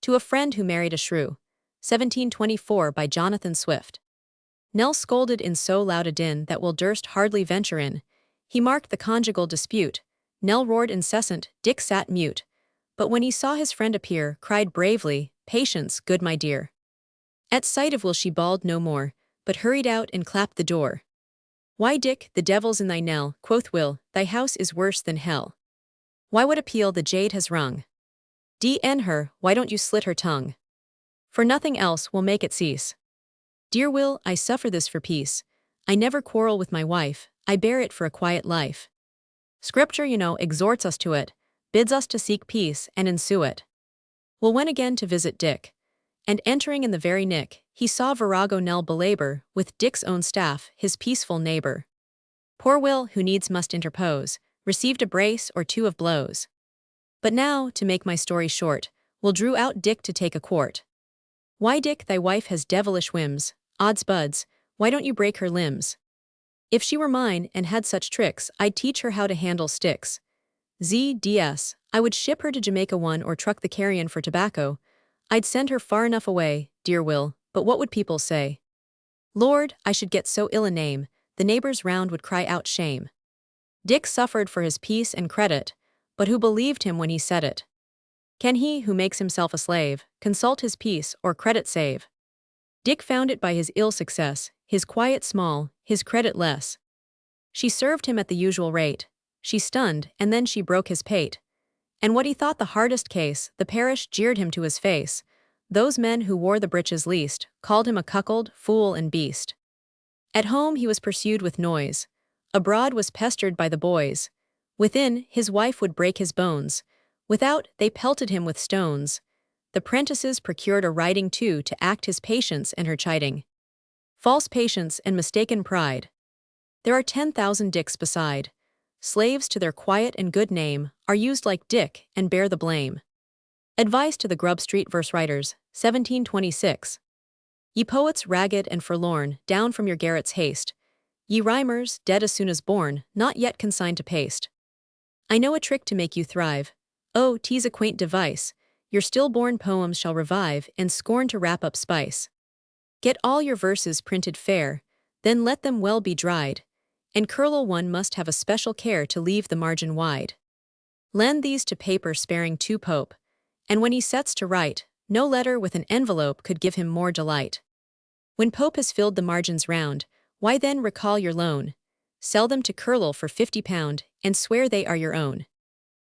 To a friend who married a shrew. 1724 by Jonathan Swift. Nell scolded in so loud a din that Will durst hardly venture in. He marked the conjugal dispute. Nell roared incessant, Dick sat mute. But when he saw his friend appear, cried bravely, Patience, good my dear. At sight of Will she bawled no more, but hurried out and clapped the door. Why, Dick, the devil's in thy Nell, quoth Will, thy house is worse than hell. Why what appeal the jade has rung? D.N. her, why don't you slit her tongue? For nothing else will make it cease. Dear Will, I suffer this for peace. I never quarrel with my wife, I bear it for a quiet life. Scripture, you know, exhorts us to it, bids us to seek peace and ensue it. Will went again to visit Dick, and entering in the very nick, he saw virago Nell belabor, with Dick's own staff, his peaceful neighbor. Poor Will, who needs must interpose, received a brace or two of blows. But now, to make my story short, Will drew out Dick to take a quart. Why, Dick, thy wife has devilish whims, odds buds, why don't you break her limbs? If she were mine, and had such tricks, I'd teach her how to handle sticks. Z.D.S. I would ship her to Jamaica or truck the carrion for tobacco. I'd send her far enough away, dear Will, but what would people say? Lord, I should get so ill a name, the neighbors round would cry out shame. Dick suffered for his peace and credit, but who believed him when he said it? Can he, who makes himself a slave, consult his peace or credit save? Dick found it by his ill success, his quiet small, his credit less. She served him at the usual rate, she stunned, and then she broke his pate. And what he thought the hardest case, the parish jeered him to his face. Those men who wore the breeches least, called him a cuckold, fool and beast. At home he was pursued with noise. Abroad was pestered by the boys. Within, his wife would break his bones. Without, they pelted him with stones. The prentices procured a writing too to act his patience and her chiding. False patience and mistaken pride. There are 10,000 Dicks beside. Slaves to their quiet and good name are used like Dick and bear the blame. Advice to the Grub Street verse writers, 1726. Ye poets ragged and forlorn, down from your garrets haste. Ye rhymers, dead as soon as born, not yet consigned to paste. I know a trick to make you thrive. Oh, 'tis a quaint device. Your stillborn poems shall revive and scorn to wrap up spice. Get all your verses printed fair, then let them well be dried, and curl one must have a special care to leave the margin wide. Lend these to paper sparing to Pope, and when he sets to write, no letter with an envelope could give him more delight. When Pope has filled the margins round, why then recall your loan, sell them to Curl for £50, and swear they are your own.